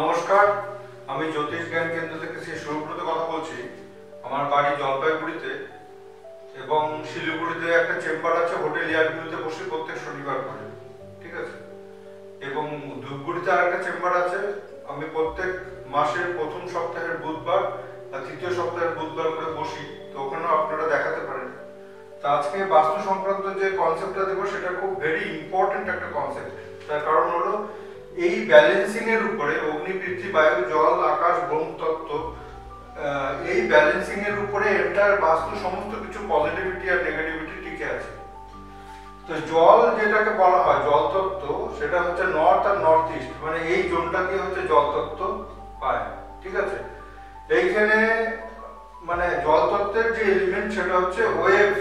নমস্কার, আমি জ্যোতিষ জ্ঞান কেন্দ্র থেকে শ্রী সুব্রত কথা বলছি। আমার বাড়ি জলপাইগুড়িতে এবং শিলিগুড়িতে একটা চেম্বার আছে হোটেল এয়ারভিউতে বসে প্রত্যেক শনিবার করে, ঠিক আছে। এবং ধূপগুড়িতে আর একটা চেম্বার আছে, আমি প্রত্যেক মাসের প্রথম সপ্তাহের বুধবার আর তৃতীয় সপ্তাহের বুধবার করে বসি, তো ওখানেও আপনারা দেখাতে পারেন। তা আজকে বাস্তু সংক্রান্ত যে কনসেপ্টটা দেবো সেটা খুব ভেরি ইম্পর্টেন্ট একটা কনসেপ্ট। তার কারণ হলো এই ব্যালেন্সিং এর উপরে অগ্নি, পৃথিবী, বায়ু, জল, আকাশ, ব্রহ্মতত্ত্ব, এই ব্যালেন্সিং এর উপরে এন্টার বাস্তু সমস্ত কিছু পজিটিভিটি আর নেগেটিভিটি টিকে আছে। তো জল যেটাকে বলা হয় জল তত্ত্ব, সেটা হচ্ছে নর্থ আর নর্থ ইস্ট, মানে এই জোনটা দিয়ে হচ্ছে জল তত্ত্ব পায়, ঠিক আছে। এইখানে মানে জল তত্ত্বের যে এলিমেন্ট সেটা হচ্ছে ওয়েভ,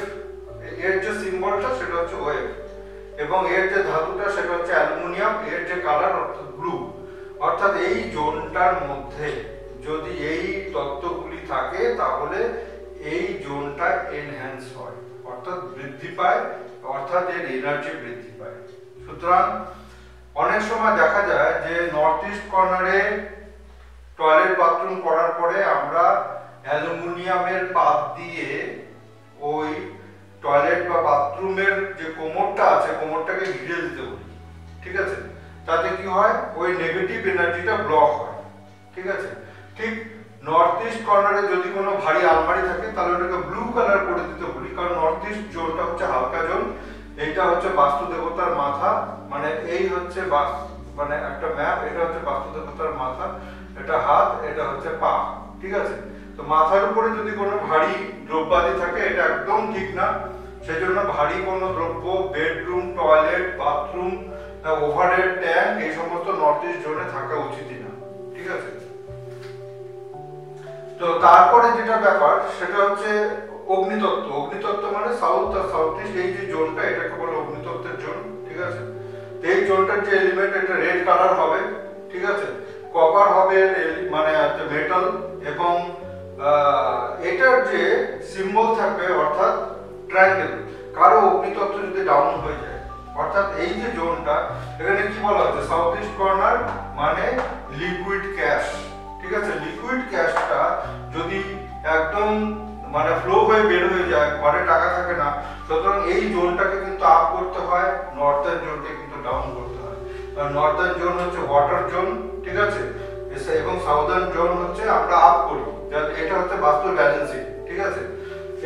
এর যে সিম্বলটা সেটা হচ্ছে ওয়েভ, এবং এর যে ধাতুটা সেটা হচ্ছে অ্যালুমিনিয়াম, এর যে কালার অর্থাৎ ব্লু। অর্থাৎ এই জোনটার মধ্যে যদি এই তত্ত্বগুলি থাকে তাহলে এই জোনটা এনহ্যান্স হয়, অর্থাৎ বৃদ্ধি পায়, অর্থাৎ এর এনার্জি বৃদ্ধি পায়। সুতরাং অনেক সময় দেখা যায় যে নর্থ ইস্ট কর্নারে টয়লেট বাথরুম করার পরে আমরা অ্যালুমিনিয়ামের পাত দিয়ে ওই টয়লেট বা বাথরুমের যে কোমরটা আছে কোমরটাকে ঘিরে দিতে বলি, ঠিক আছে। তাতে কি হয়, ওই নেগেটিভ এনার্জিটা ব্লক হয়, ঠিক আছে। ঠিক নর্থ ইস্ট কর্নারে যদি কোনো ভারী আলমারি থাকে তাহলে ওটাকে ব্লু কালার করে দিতে বলি, কারণ নর্থ ইস্ট জোনটা হচ্ছে হালকা জোন। এইটা হচ্ছে বাস্তু দেবতার মাথা, মানে এই হচ্ছে মানে একটা ম্যাপ, এটা হচ্ছে বাস্তু দেবতার মাথা, এটা হাত, এটা হচ্ছে পা, ঠিক আছে। তো মাথার উপরে যদি কোনো ভারী দ্রব্যাদি থাকে এটা একদম ঠিক না, সেজন্য ভারী কোনো দ্রব্য, bedroom, toilet, bathroom, overhead tank, এই সমস্ত নর্থ ইস্ট জোনে থাকা উচিতই না, ঠিক আছে। তো তারপরে যেটা ব্যাপার সেটা হচ্ছে অগ্নিতত্ত্ব। অগ্নিতত্ত্ব মানে সাউথ আর সাউথ ইস্ট, এই যে জোনটা এটাকে বলে অগ্নিতত্ত্বের জোন, ঠিক আছে। এই জোনটার যে এলিমেন্ট এটা রেড কালার হবে, ঠিক আছে। কপার হবে মানে মেটাল, এবং এটার যে সিম্বল থাকবে অর্থাৎ ট্রায়াঙ্গেল। কারো অগ্নিতত্ত্ব যদি ডাউন হয়ে যায়, অর্থাৎ এই যে জোনটা এখানে কি বলা হচ্ছে সাউথ ইস্ট কর্নার মানে লিকুইড ক্যাশ, ঠিক আছে। লিকুইড ক্যাশটা যদি একদম মানে ফ্লো হয়ে বের হয়ে যায়, ঘরে টাকা থাকে না, সুতরাং এই জোনটাকে কিন্তু আপ করতে হয়, নর্দার্ন জোনকে কিন্তু ডাউন করতে হয়। নর্দার্ন জোন হচ্ছে ওয়াটার জোন, ঠিক আছে, এবং সাউদার্ন জোন হচ্ছে আমরা আপ করি, এটা হচ্ছে বাস্তু ব্যালেন্সিং, ঠিক আছে।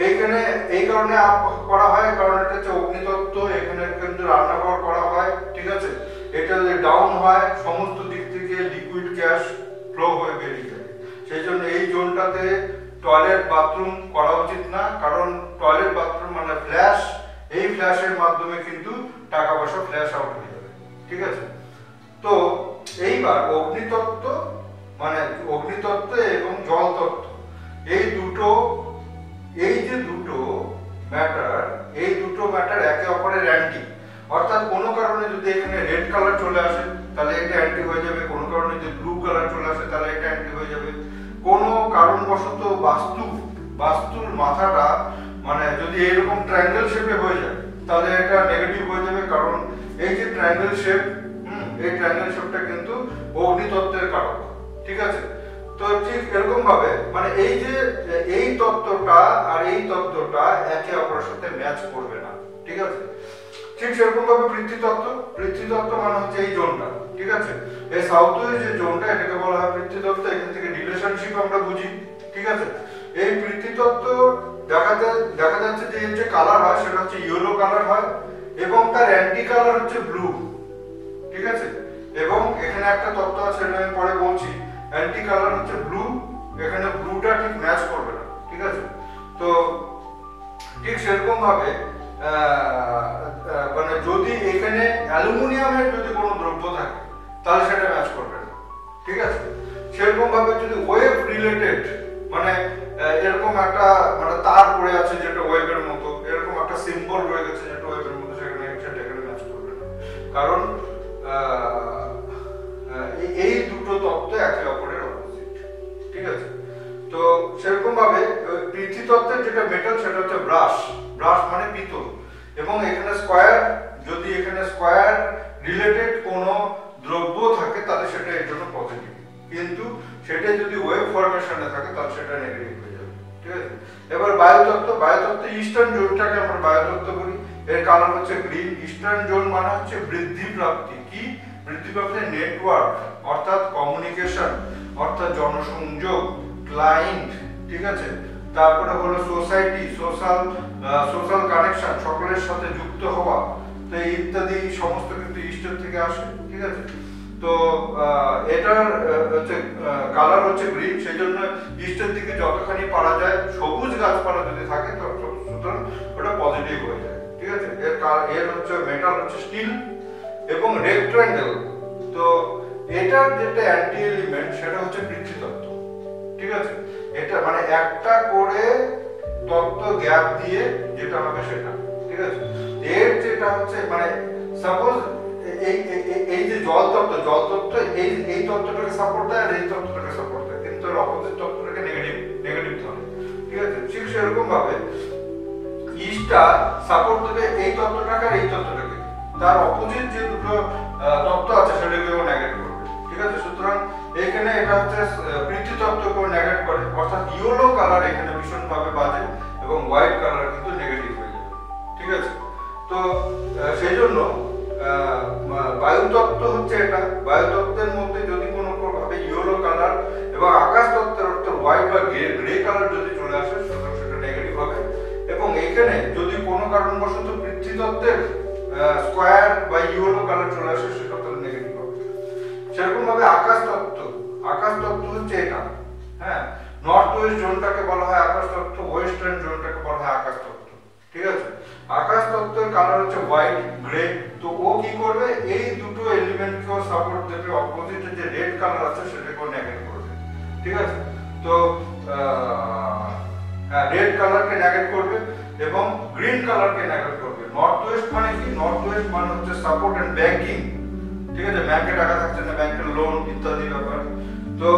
এইখানে এই কারণে আপ করা হয় কারণ এটা হচ্ছে অগ্নিতত্ত্ব, এখানে কিন্তু রান্নাঘর করা হয়, ঠিক আছে। এটা যদি ডাউন হয় সমস্ত দিক থেকে লিকুইড গ্যাস ফ্লো হয়ে বেরিয়ে যায়। সেই জন্য এই জোনটাতে টয়লেট বাথরুম করা উচিত না, কারণ টয়লেট বাথরুম মানে ফ্ল্যাশ, এই ফ্ল্যাশের মাধ্যমে কিন্তু টাকা পয়সা ফ্ল্যাশ আউট হয়ে যাবে, ঠিক আছে। তো এইবার অগ্নিতত্ত্ব মানে অগ্নিতত্ত্ব এবং জল তত্ত্ব, এই যে দুটো ম্যাটার, এই দুটো ম্যাটার একে অপরের অ্যান্টি। অর্থাৎ কোনো কারণে যদি এখানে রেড কালার চলে আসে তাহলে এটা অ্যান্টি হয়ে যাবে, কোনো কারণে যদি ব্লু কালার চলে আসে তাহলে এটা অ্যান্টি হয়ে যাবে। কোনো কারণবশত বাস্তুর মাথাটা মানে যদি এরকম ট্রায়াঙ্গেল শেপে হয়ে যায় তাহলে এটা নেগেটিভ হয়ে যাবে, কারণ এই যে ট্রায়াঙ্গেল শেপ, এই ট্রায়াঙ্গেল শেপটা কিন্তু অগ্নিতত্ত্বের কারক, ঠিক আছে। তো ঠিক এরকম ভাবে মানে এই যে এই তত্ত্বটা আর এই তত্ত্বটা একে অপরের সাথে ম্যাচ করবে না, ঠিক আছে। ঠিক সেরকম ভাবে পৃথ্বীতত্ত্ব মানে হচ্ছে এই জোনটা, ঠিক আছে। এই সাউথ ওয়েস্ট যে জোনটা এটাকে বলা হয় পৃথ্বীতত্ত্ব, এখান থেকে রিলেশনশিপ আমরা বুঝি, ঠিক আছে। এই পৃথ্বীতত্ত্ব দেখা যাচ্ছে যে এর যে কালার হয় সেটা হচ্ছে ইয়েলো কালার হয়, এবং তার অ্যান্টি কালার হচ্ছে ব্লু, ঠিক আছে। এবং এখানে একটা তত্ত্ব আছে সেটা আমি পরে বলছি, অ্যান্টি কালার হচ্ছে ব্লু, এখানে ব্লুটা ঠিক ম্যাচ করবে না, ঠিক আছে। তো ঠিক সেরকম ভাবে মানে যদি এখানে অ্যালুমিনিয়ামের যদি কোনো দ্রব্য থাকে তাহলে সেটা ম্যাচ করবে না, ঠিক আছে। সেরকম ভাবে যদি ওয়েভ রিলেটেড মানে এরকম একটা মানে তার পড়ে আছে যেটা ওয়েভের মতো, এরকম একটা সিম্বল রয়ে গেছে যেটা ওয়েভের মতো, সেটা এখানে ম্যাচ করবে না, কারণ এই দুটো তত্ত্ব একে অপরের অপোজিট, ঠিক আছে। তো সেরকম ভাবে পৃথ্বীতত্ত্বের যেটা মেটাল সেটা হচ্ছে ব্রাশ মানে পিতল, এবং এখানে স্কয়ার, যদি এখানে স্কয়ার রিলেটেড কোনো দ্রব্য থাকে তাহলে সেটা এর জন্য পজিটিভ, কিন্তু সেটা যদি ওয়েভ ফরমেশনে থাকে তাহলে সেটা নেগেটিভ হয়ে যাবে। ঠিক আছে, এবার বায়ুতত্ত্ব ইস্টার্ন জোনটাকে আমরা বায়ুতত্ত্ব বলি, এর কারণ হচ্ছে গ্রিন। ইস্টার্ন জোন মানে হচ্ছে বৃদ্ধি প্রাপ্তি। কি বৃদ্ধি প্রাপ্তি? নেটওয়ার্ক অর্থাৎ কমিউনিকেশন অর্থাৎ জনসংযোগ, ক্লায়েন্ট, ঠিক আছে, তারপরে হলো সোসাইটি, সোশ্যাল কানেকশন, সকলের সাথে যুক্ত হওয়া, তো ইত্যাদি সমস্ত কিন্তু ইস্টার থেকে আসে। ঠিক আছে, তো এটার হচ্ছে কালার হচ্ছে গ্রিন, সেই জন্য ইস্টের দিকে যতখানি পারা যায় সবুজ গাছপালা যদি থাকে তো সুতরাং ওটা পজিটিভ হয়ে যায়। ঠিক আছে, এর হচ্ছে মেটাল হচ্ছে স্টিল এবং রেক্ট্যাঙ্গেল। তো এটার যেটা অ্যান্টি এলিমেন্ট সেটা হচ্ছে পৃথ্বীতত্ত্ব। ঠিক আছে, এটা মানে একটা করে তত্ত্ব গ্যাপ দিয়ে যেটা হবে সেটা। ঠিক আছে, এর যেটা হচ্ছে মানে সাপোজ এই যে জল তত্ত্ব এই তত্ত্বটাকে সাপোর্ট দেয় আর এই তত্ত্বটাকে সাপোর্ট দেয়, কিন্তু এর অপোজিট তত্ত্বটাকে নেগেটিভ ধরে। ঠিক আছে, ঠিক সেরকম ভাবে ইস্টটা সাপোর্ট দেবে এই তত্ত্বটাকে আর এই তত্ত্বটাকে, তার অপোজিট যে দুটো তত্ত্ব আছে সেটাকেও নেগেট করবে। ঠিক আছে, সুতরাং এখানে এটা হচ্ছে পৃথ্বীতত্ত্বকেও নেগেট করে, অর্থাৎ ইয়েলো কালার এখানে ভীষণভাবে বাজে এবং হোয়াইট কালার কিন্তু নেগেটিভ হয়ে যাবে। ঠিক আছে, তো সেই জন্য বায়ুতত্ত্ব হচ্ছে এটা। বায়ুতত্ত্বের মধ্যে যদি কোনো ভাবে ইয়েলো কালার এবং আকাশ তত্ত্বের অর্থাৎ হোয়াইট বা গ্রে কালার যদি চলে আসে সুতরাং সেটা নেগেটিভ হবে। এবং এখানে যদি কোনো কারণবশত পৃথ্বীতত্ত্বের স্কোয়ার বা ইয়েলো কালার চলে আসে সেটা তাহলে নেগেটিভ হবে। সেরকম ভাবে আকাশ তত্ত্ব হচ্ছে এটা। হ্যাঁ, নর্থ ওয়েস্ট জোনটাকে বলা হয় আকাশ তত্ত্ব, ওয়েস্টার্ন জোনটাকে বলা হয় আকাশ তত্ত্ব। ঠিক আছে, আকাশ তত্ত্বের কালার হচ্ছে হোয়াইট, গ্রে। তো ও কি করবে? এই দুটো এলিমেন্টকেও সাপোর্ট দেবে, অপোজিটে যে রেড কালার আছে সেটাকেও নেগেট করবে। ঠিক আছে, তো রেড কালারকে নেগেট করবে এবং গ্রিন কালারকে নেগেট করবে। নর্থ ওয়েস্ট মানে কি? নর্থ ওয়েস্ট মানে হচ্ছে সাপোর্ট এন্ড ব্যাংকিং। ঠিক আছে, ব্যাংকে টাকা থাকছে না, ব্যাংকের লোন ইত্যাদি ব্যাপার। তো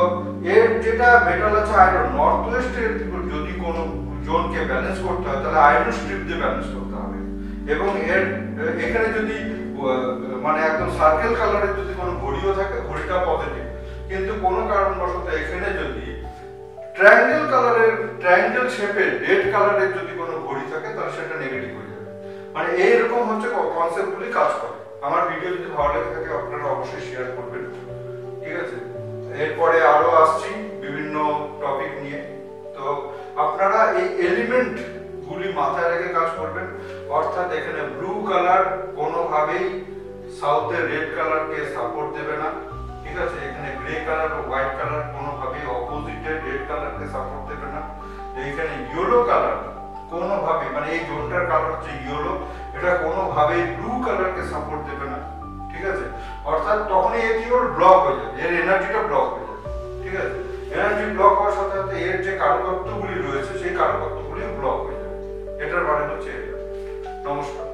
এর যেটা মেটাল আছে আয়রন, নর্থ ওয়েস্টের যদি কোনো জোনকে ব্যালেন্স করতে হয় তাহলে আয়রন স্ট্রিপ দিয়ে ব্যালেন্স করতে হবে। এবং এর এখানে যদি মানে একদম সার্কেল কালারের যদি কোনো ঘড়িও থাকে ঘড়িটা পজিটিভ, কিন্তু কোনো কারণবশত এখানে যদি ট্রায়াঙ্গেল শেপের রেড কালারের যদি কোনো ঘড়ি থাকে তাহলে সেটা নেগেটিভ হয়ে যাবে। মানে এইরকম হচ্ছে কনসেপ্টগুলি কাজ করে। আমার ভিডিও যদি ভালো লেগে থাকে আপনারা অবশ্যই শেয়ার করবেন। ঠিক আছে, এরপরে আরো আসছি বিভিন্ন টপিক নিয়ে। তো আপনারা এই এলিমেন্ট গুলি মাথায় রেখে কাজ করবেন, অর্থাৎ এখানে ব্লু কালার কোনোভাবেই সাউথের রেড কালারকে সাপোর্ট দেবে না। ঠিক আছে, এখানে গ্রে কালার ও হোয়াইট কালার কোনোভাবেই অপোজিটের রেড কালারকে সাপোর্ট দেবে না। এইখানে ইয়েলো কালার কোনোভাবে মানে এই জোনটার কালার হচ্ছে ইয়েলো, এটা কোনোভাবেই ব্লু কালারকে সাপোর্ট দেবে না। ঠিক আছে, অর্থাৎ তখনই এর কি ব্লক হয়ে যাবে, এর এনার্জিটা ব্লক হয়ে যাবে। ঠিক আছে, এনার্জি ব্লক হওয়ার সাথে সাথে এর যে কারকত্বগুলি রয়েছে সেই কারকত্বগুলি ব্লক হয়ে যাবে। এটার মানে হচ্ছে এটা। নমস্কার।